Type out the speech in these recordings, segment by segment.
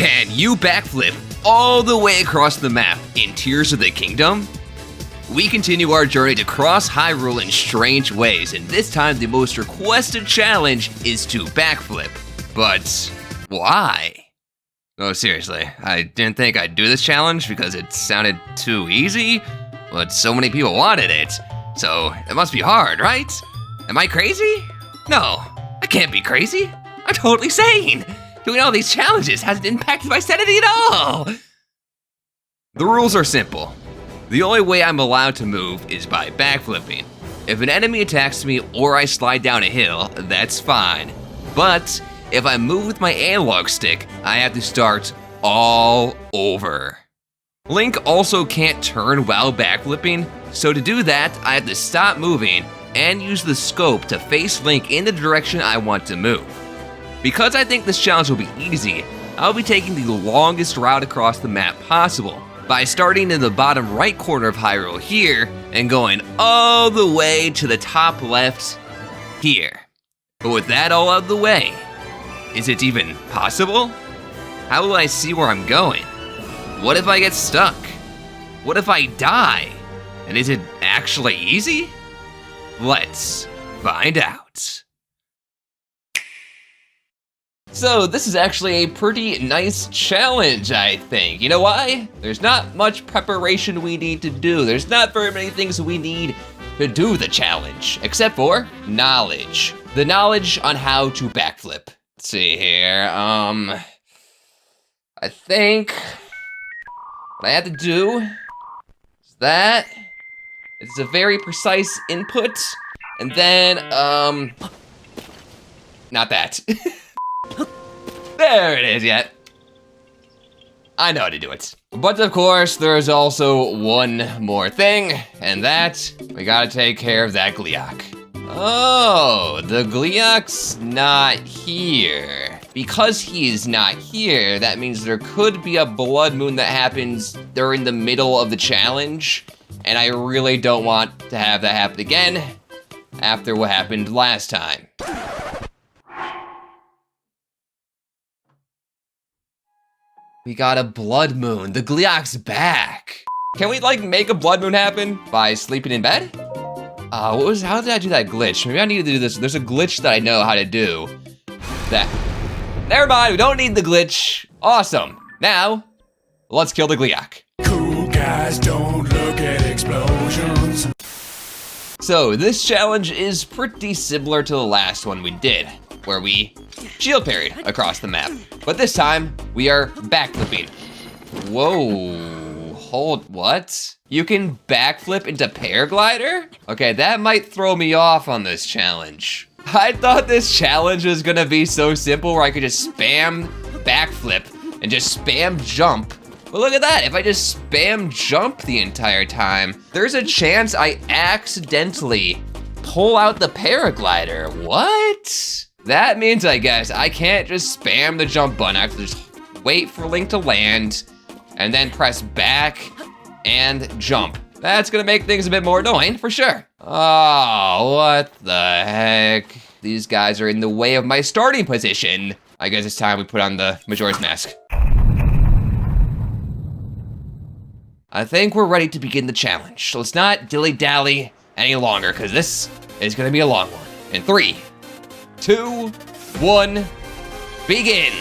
Can you backflip all the way across the map in Tears of the Kingdom? We continue our journey to cross Hyrule in strange ways, and this time the most requested challenge is to backflip. But why? Oh, seriously, I didn't think I'd do this challenge because it sounded too easy, but so many people wanted it, so it must be hard, right? Am I crazy? No, I can't be crazy. I'm totally sane. Doing all these challenges hasn't impacted my sanity at all. The rules are simple. The only way I'm allowed to move is by backflipping. If an enemy attacks me or I slide down a hill, that's fine. But if I move with my analog stick, I have to start all over. Link also can't turn while backflipping, so to do that, I have to stop moving and use the scope to face Link in the direction I want to move. Because I think this challenge will be easy, I'll be taking the longest route across the map possible, by starting in the bottom right corner of Hyrule here, and going all the way to the top left here. But with that all out of the way, is it even possible? How will I see where I'm going? What if I get stuck? What if I die? And is it actually easy? Let's find out. So this is actually a pretty nice challenge, I think. You know why? There's not much preparation we need to do. There's not very many things we need to do the challenge, except for knowledge. The knowledge on how to backflip. Let's see here, I think what I have to do is that. It's a very precise input, and then, not that. There it is, yet. I know how to do it. But of course, there's also one more thing, and that, we gotta take care of that Gleeok. Oh, the Gleeok's not here. Because he's not here, that means there could be a blood moon that happens during the middle of the challenge, and I really don't want to have that happen again after what happened last time. We got a blood moon. The Gleeok's back. Can we like make a blood moon happen by sleeping in bed? How did I do that glitch? Maybe I need to do this. There's a glitch that I know how to do. Never mind, we don't need the glitch. Awesome. Now, let's kill the Gleeok. Cool guys don't look at explosions. So this challenge is pretty similar to the last one we did, where we shield parried across the map. But this time, we are backflipping. Whoa, what? You can backflip into paraglider? Okay, that might throw me off on this challenge. I thought this challenge was gonna be so simple where I could just spam backflip and just spam jump. But look at that, if I just spam jump the entire time, there's a chance I accidentally pull out the paraglider. What? That means, I guess, I can't just spam the jump button. I have to just wait for Link to land and then press back and jump. That's gonna make things a bit more annoying, for sure. Oh, what the heck? These guys are in the way of my starting position. I guess it's time we put on the Majora's Mask. I think we're ready to begin the challenge. So let's not dilly-dally any longer, because this is gonna be a long one. In 3, 2, 1, begin.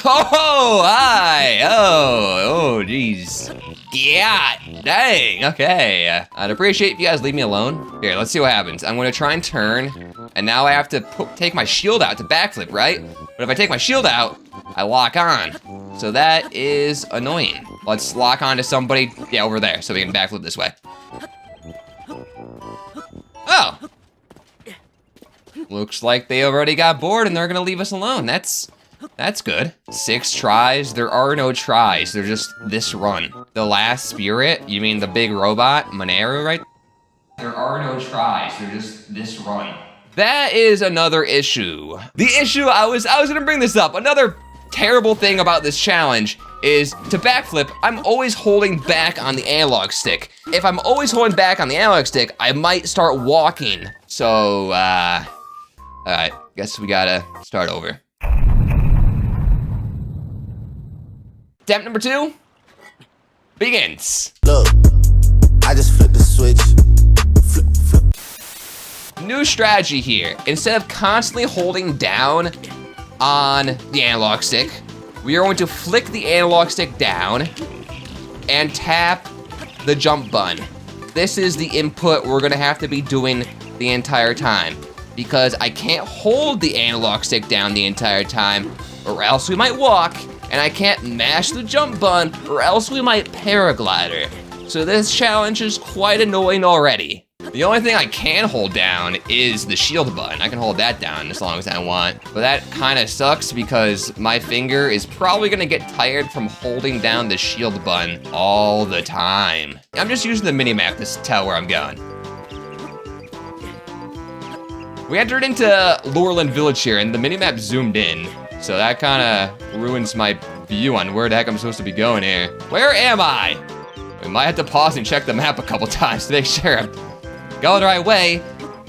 Oh, hi, oh, geez. Yeah, dang, okay. I'd appreciate if you guys leave me alone. Here, let's see what happens. I'm gonna try and turn, and now I have to take my shield out to backflip, right? But if I take my shield out, I lock on. So that is annoying. Let's lock on to somebody, yeah, over there, so we can backflip this way. Oh. Looks like they already got bored and they're gonna leave us alone. That's good. 6 tries, there are no tries, they're just this run. The last spirit, you mean the big robot, Moneru, right? There are no tries, they're just this run. That is another issue. The issue, I was gonna bring this up, another terrible thing about this challenge is to backflip, I'm always holding back on the analog stick. If I'm always holding back on the analog stick, I might start walking. So, all right, guess we gotta start over. Attempt number 2 begins. Look, I just flipped the switch. Flip. New strategy here. Instead of constantly holding down on the analog stick, we are going to flick the analog stick down and tap the jump button. This is the input we're gonna have to be doing the entire time because I can't hold the analog stick down the entire time or else we might walk, and I can't mash the jump button or else we might paraglider. So this challenge is quite annoying already. The only thing I can hold down is the shield button. I can hold that down as long as I want, but that kind of sucks because my finger is probably gonna get tired from holding down the shield button all the time. I'm just using the mini-map to tell where I'm going. We entered into Lurelin Village here and the mini-map zoomed in, so that kind of ruins my view on where the heck I'm supposed to be going here. Where am I? We might have to pause and check the map a couple times to make sure I'm going the right way.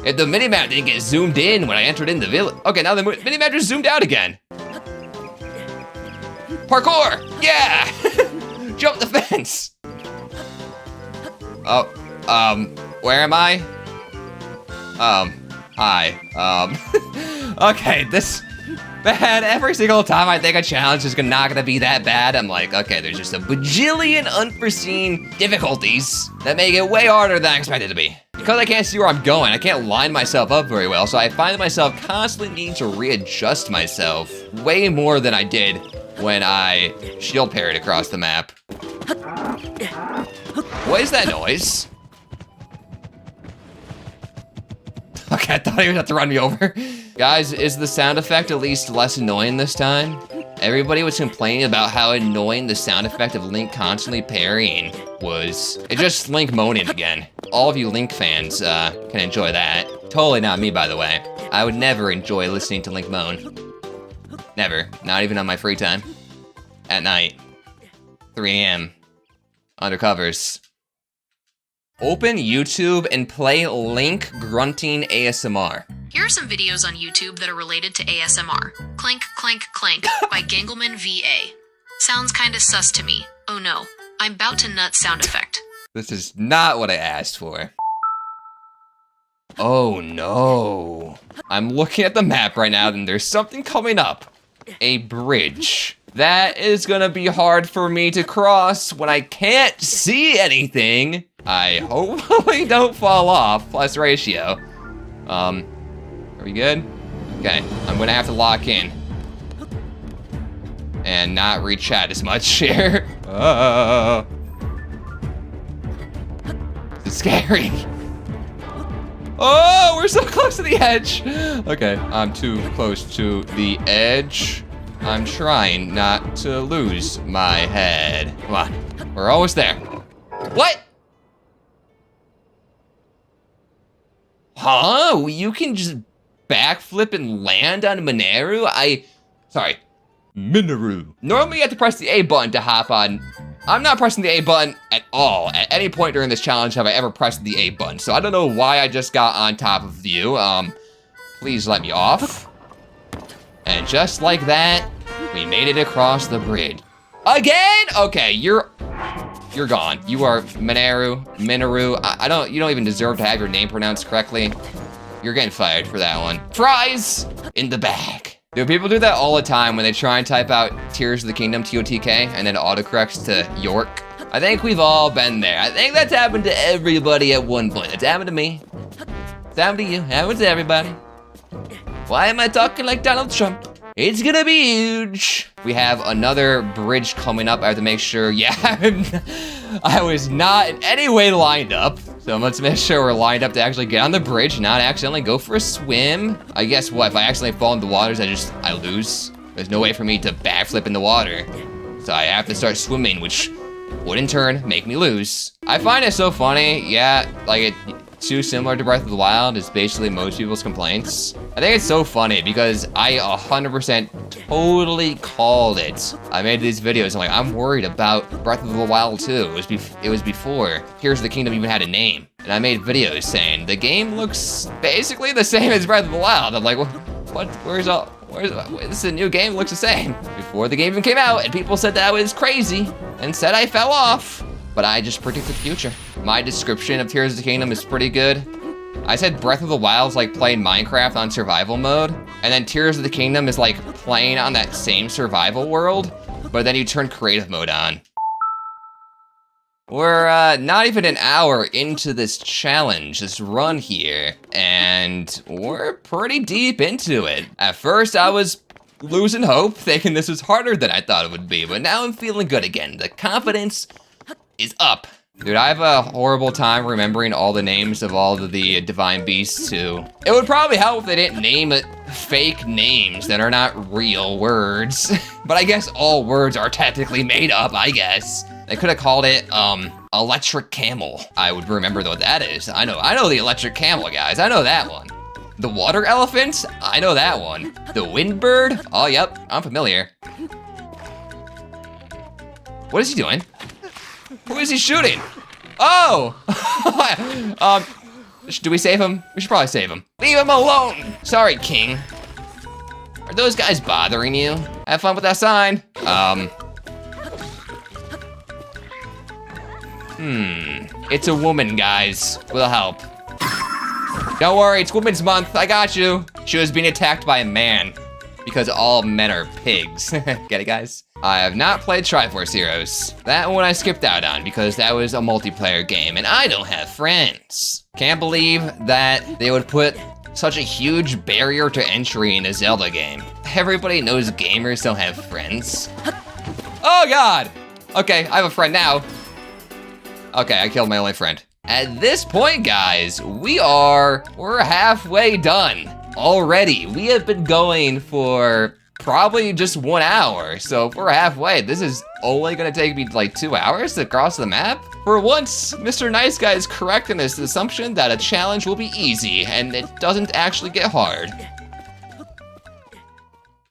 If the minimap didn't get zoomed in when I entered in the village. Okay, now the minimap just zoomed out again. Parkour, yeah! Jump the fence. Oh, where am I? Hi, okay, this, man, every single time I think a challenge is not gonna be that bad, I'm like, okay, there's just a bajillion unforeseen difficulties that make it way harder than I expected it to be. Because I can't see where I'm going, I can't line myself up very well, so I find myself constantly needing to readjust myself way more than I did when I shield parried across the map. What is that noise? Okay, I thought he was about to run me over. Guys, is the sound effect at least less annoying this time? Everybody was complaining about how annoying the sound effect of Link constantly parrying was. It's just Link moaning again. All of you Link fans can enjoy that. Totally not me, by the way. I would never enjoy listening to Link moan. Never, not even on my free time. At night, 3 AM, undercovers. Open YouTube and play Link grunting ASMR. Here are some videos on YouTube that are related to ASMR. Clank, clank, clank by Gangleman VA. Sounds kinda sus to me. Oh no, I'm about to nut sound effect. This is not what I asked for. Oh no. I'm looking at the map right now and there's something coming up. A bridge. That is gonna be hard for me to cross when I can't see anything. I hopefully don't fall off, plus ratio. Are we good? Okay, I'm gonna have to lock in. And not reach chat as much here. It's scary. Oh, we're so close to the edge. Okay, I'm too close to the edge. I'm trying not to lose my head. Come on, we're almost there. What? Huh? You can just backflip and land on Mineru? Sorry, Mineru. Normally you have to press the A button to hop on. I'm not pressing the A button at all. At any point during this challenge have I ever pressed the A button. So I don't know why I just got on top of you. Please let me off. And just like that, we made it across the bridge. Again? Okay, you're gone. You are Mineru. You don't even deserve to have your name pronounced correctly. You're getting fired for that one. Fries in the back. Do people do that all the time when they try and type out Tears of the Kingdom, TotK, and then autocorrects to York? I think we've all been there. I think that's happened to everybody at one point. It's happened to me. It's happened to you. It happens to everybody. Why am I talking like Donald Trump? It's gonna be huge. We have another bridge coming up. I have to make sure, yeah, I was not in any way lined up. So let's make sure we're lined up to actually get on the bridge, not accidentally go for a swim. I guess what, if I accidentally fall in the waters, I lose. There's no way for me to backflip in the water. So I have to start swimming, which would in turn make me lose. I find it so funny, yeah, like too similar to Breath of the Wild is basically most people's complaints. I think it's so funny because I 100% totally called it. I made these videos, I'm like, I'm worried about Breath of the Wild 2. It was before Tears of the Kingdom even had a name. And I made videos saying, the game looks basically the same as Breath of the Wild. I'm like, this is a new game, looks the same. Before the game even came out, and people said that I was crazy, and said I fell off. But I just predicted the future. My description of Tears of the Kingdom is pretty good. I said Breath of the Wild is like playing Minecraft on survival mode, and then Tears of the Kingdom is like playing on that same survival world, but then you turn creative mode on. We're not even an hour into this challenge, this run here, and we're pretty deep into it. At first, I was losing hope, thinking this was harder than I thought it would be, but now I'm feeling good again. The confidence is up. Dude, I have a horrible time remembering all the names of all of the divine beasts too. It would probably help if they didn't name it fake names that are not real words. But I guess all words are technically made up, I guess. They could have called it, electric camel. I would remember what that is. I know the electric camel, guys. I know that one. The water elephant? I know that one. The wind bird? Oh, yep, I'm familiar. What is he doing? Who is he shooting? Oh! Do we save him? We should probably save him. Leave him alone! Sorry, King. Are those guys bothering you? Have fun with that sign. It's a woman, guys. We'll help. Don't worry, it's Women's Month. I got you. She was being attacked by a man because all men are pigs. Get it, guys? I have not played Triforce Heroes. That one I skipped out on because that was a multiplayer game and I don't have friends. Can't believe that they would put such a huge barrier to entry in a Zelda game. Everybody knows gamers don't have friends. Oh God! Okay, I have a friend now. Okay, I killed my only friend. At this point, guys, we're halfway done already. We have been going for probably just 1 hour. So if we're halfway, this is only gonna take me like 2 hours to cross the map. For once, Mr. Nice Guy is correct in his assumption that a challenge will be easy and it doesn't actually get hard.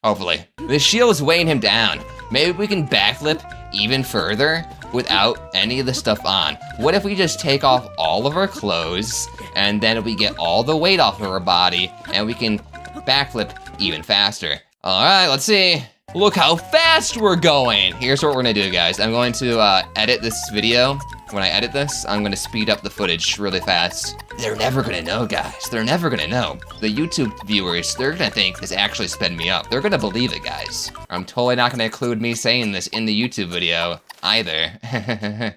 Hopefully. The shield is weighing him down. Maybe we can backflip even further without any of the stuff on. What if we just take off all of our clothes and then we get all the weight off of our body and we can backflip even faster. All right, let's see. Look how fast we're going. Here's what we're gonna do, guys. I'm going to edit this video. When I edit this, I'm gonna speed up the footage really fast. They're never gonna know, guys. They're never gonna know. The YouTube viewers, they're gonna think this actually sped me up. They're gonna believe it, guys. I'm totally not gonna include me saying this in the YouTube video either. Catch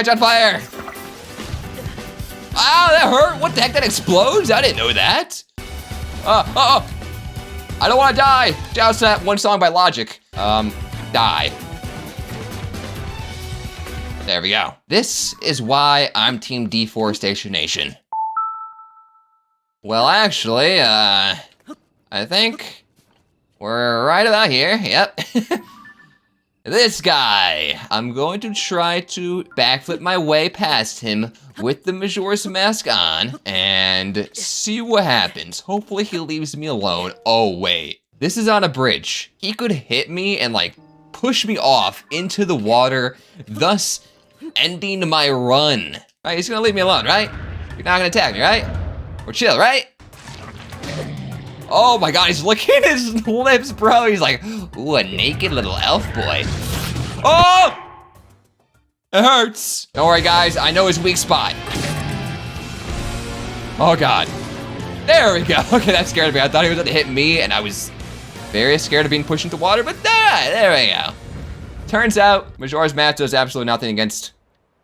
on fire! Ah, that hurt! What the heck, that explodes? I didn't know that. I don't wanna die! Just that one song by Logic. Die. There we go. This is why I'm Team Deforestation Nation. Well, actually, I think we're right about here, yep. This guy, I'm going to try to backflip my way past him with the Majora's Mask on and see what happens. Hopefully he leaves me alone. Oh wait, this is on a bridge. He could hit me and like push me off into the water, thus ending my run. Right, he's gonna leave me alone, right? You're not gonna attack me, right? We're chill, right? Oh my God, he's licking his lips, bro. He's like, ooh, a naked little elf boy. Oh! It hurts. Don't worry, guys. I know his weak spot. Oh God. There we go. Okay, that scared me. I thought he was gonna hit me, and I was very scared of being pushed into water, but there we go. Turns out, Majora's Mask does absolutely nothing against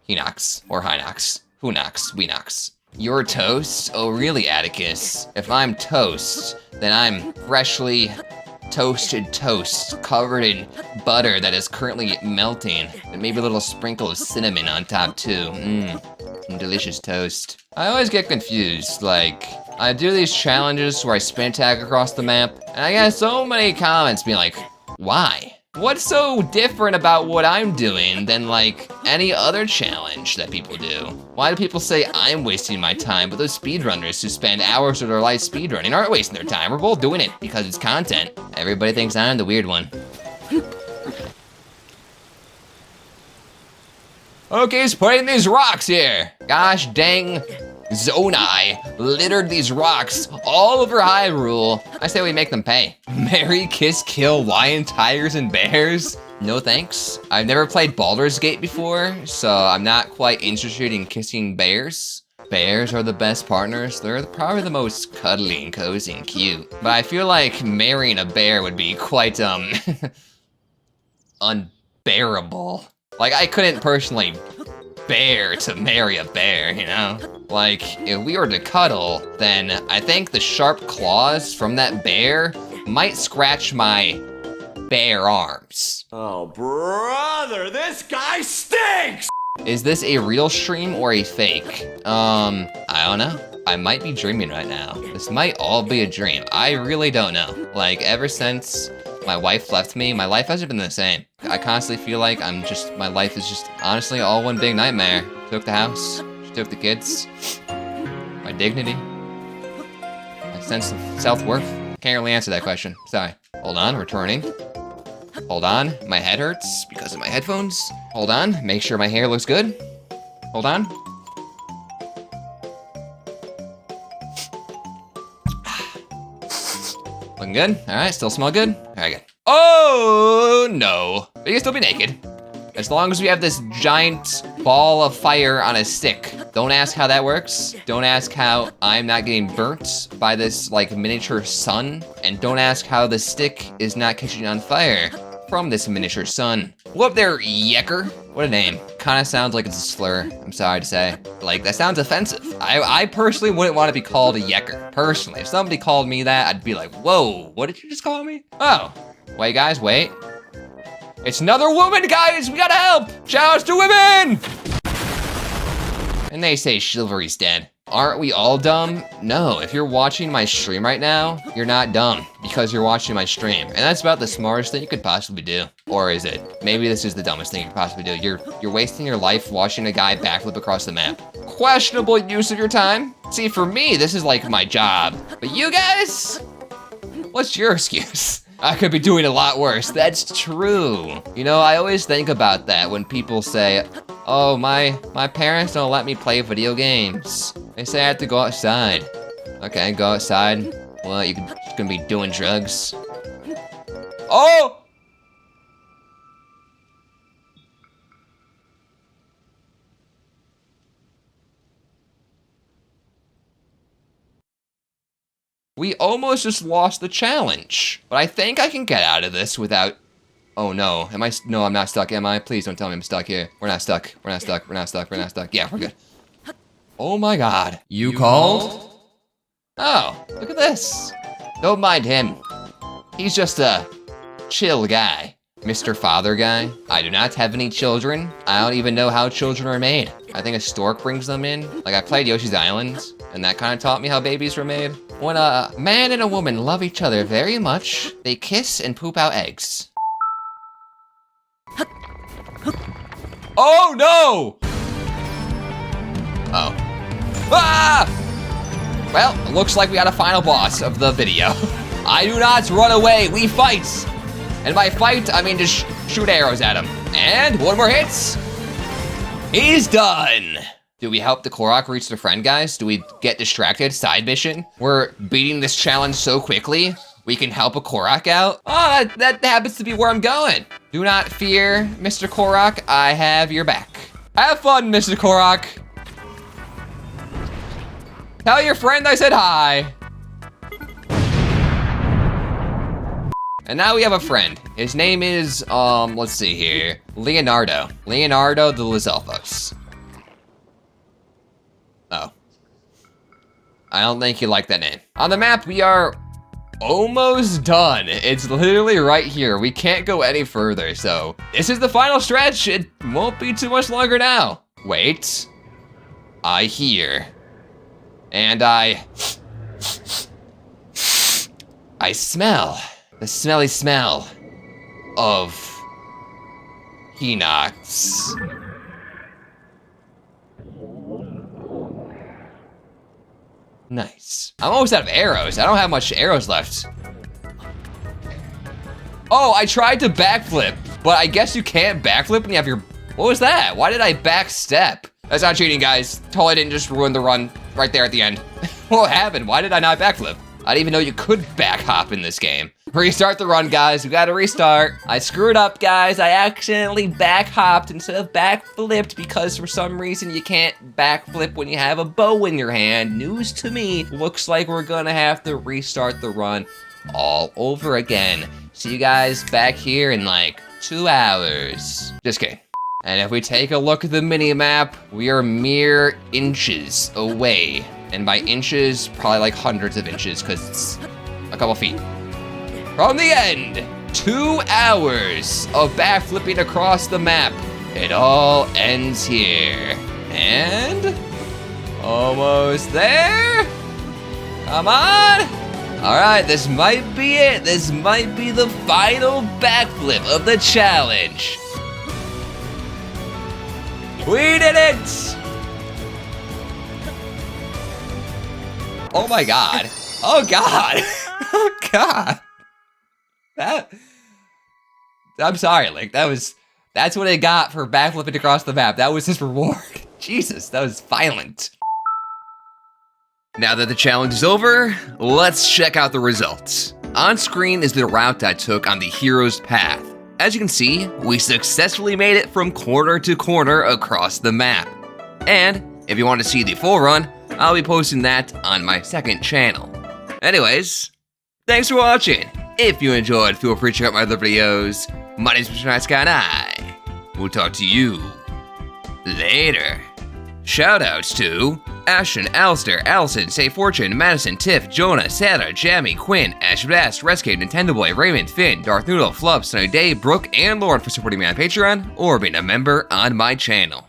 Hinox, or Hinox. Who knocks? We knocks. You're toast? Oh really, Atticus? If I'm toast, then I'm freshly toasted toast, covered in butter that is currently melting, and maybe a little sprinkle of cinnamon on top too. Some delicious toast. I always get confused, like, I do these challenges where I spin attack across the map, and I get so many comments being like, why? What's so different about what I'm doing than like any other challenge that people do? Why do people say I'm wasting my time, but those speedrunners who spend hours of their life speedrunning aren't wasting their time? We're both doing it because it's content. Everybody thinks I'm the weird one. Okay, he's putting these rocks here. Gosh dang, Zonai littered these rocks all over Hyrule. I say we make them pay. Marry, kiss, kill lion, tigers, and bears? No thanks. I've never played Baldur's Gate before, so I'm not quite interested in kissing bears. Bears are the best partners. They're probably the most cuddly and cozy and cute. But I feel like marrying a bear would be quite, unbearable. Like, I couldn't personally bear to marry a bear, you know? Like, if we were to cuddle, then I think the sharp claws from that bear might scratch my bare arms. Oh, brother, this guy stinks! Is this a real stream or a fake? I don't know. I might be dreaming right now. This might all be a dream. I really don't know. Like, ever since my wife left me, my life hasn't been the same. I constantly feel like my life is just honestly all one big nightmare. She took the house, she took the kids, my dignity, my sense of self-worth. Can't really answer that question, sorry. Hold on, returning. Hold on, my head hurts because of my headphones. Hold on, make sure my hair looks good. Hold on. Looking good, all right, still smell good. All right, good. Oh no, we can still be naked. As long as we have this giant ball of fire on a stick. Don't ask how that works. Don't ask how I'm not getting burnt by this like miniature sun. And don't ask how the stick is not catching on fire from this miniature sun. Whoop there, Yecker. What a name. Kinda sounds like it's a slur, I'm sorry to say. Like, that sounds offensive. I personally wouldn't want to be called a Yecker. Personally, if somebody called me that, I'd be like, whoa, what did you just call me? Oh, wait guys, wait. It's another woman, guys, we gotta help! Shouts to women! And they say chivalry's dead. Aren't we all dumb? No, if you're watching my stream right now, you're not dumb because you're watching my stream. And that's about the smartest thing you could possibly do. Or is it? Maybe this is the dumbest thing you could possibly do. You're wasting your life watching a guy backflip across the map. Questionable use of your time. See, for me, this is like my job. But you guys, what's your excuse? I could be doing a lot worse. That's true. You know, I always think about that when people say, oh, my parents don't let me play video games. They say I have to go outside. Okay, go outside. Well, you're gonna be doing drugs. Oh! We almost just lost the challenge, but I think I can get out of this without... Oh no, no, I'm not stuck, am I? Please don't tell me I'm stuck here. We're not stuck, we're not stuck, we're not stuck, we're not stuck. Yeah, we're good. Oh my god. You called? Oh, look at this. Don't mind him. He's just a chill guy. Mr. Father Guy. I do not have any children. I don't even know how children are made. I think a stork brings them in. Like, I played Yoshi's Island, and that kind of taught me how babies were made. When a man and a woman love each other very much, they kiss and poop out eggs. Oh no! Oh. Ah! Well, it looks like we got a final boss of the video. I do not run away, we fight! And by fight, I mean just shoot arrows at him. And one more hits. He's done. Do we help the Korok reach their friend, guys? Do we get distracted? Side mission? We're beating this challenge so quickly, we can help a Korok out? Oh, that happens to be where I'm going. Do not fear, Mr. Korok. I have your back. Have fun, Mr. Korok. Tell your friend I said hi. And now we have a friend. His name is, let's see here. Leonardo. Leonardo de los Elfos. Oh. I don't think you like that name. On the map, we are almost done. It's literally right here. We can't go any further, so this is the final stretch. It won't be too much longer now. Wait. I hear. And I smell. The smelly smell of Peanuts. Nice. I'm almost out of arrows. I don't have much arrows left. Oh, I tried to backflip, but I guess you can't backflip when you have your... What was that? Why did I backstep? That's not cheating, guys. Totally didn't just ruin the run right there at the end. What happened? Why did I not backflip? I didn't even know you could back hop in this game. Restart the run, guys. We gotta restart. I screwed up, guys. I accidentally back hopped instead of back flipped because for some reason you can't backflip when you have a bow in your hand. News to me. Looks like we're gonna have to restart the run all over again. See you guys back here in like 2 hours. Just kidding. And if we take a look at the mini-map, we are mere inches away. And by inches, probably like hundreds of inches, because it's a couple feet. From the end, 2 hours of backflipping across the map. It all ends here. And almost there. Come on. All right, this might be it. This might be the final backflip of the challenge. We did it! Oh my god. Oh god. Oh god. I'm sorry, Link. That's what it got for backflipping across the map. That was his reward. Jesus, that was violent. Now that the challenge is over, let's check out the results. On screen is the route I took on the hero's path. As you can see, we successfully made it from corner to corner across the map. And if you want to see the full run, I'll be posting that on my second channel. Anyways, thanks for watching. If you enjoyed, feel free to check out my other videos. My name is Mr. Nice Guy and I will talk to you later. Shoutouts to Ashton, Alistair, Allison, Say Fortune, Madison, Tiff, Jonah, Sarah, Jamie, Quinn, Ash Blast, Rescue, Nintendo Boy, Raymond, Finn, Darth Noodle, Flub, Sunny Day, Brooke, and Lauren for supporting me on Patreon or being a member on my channel.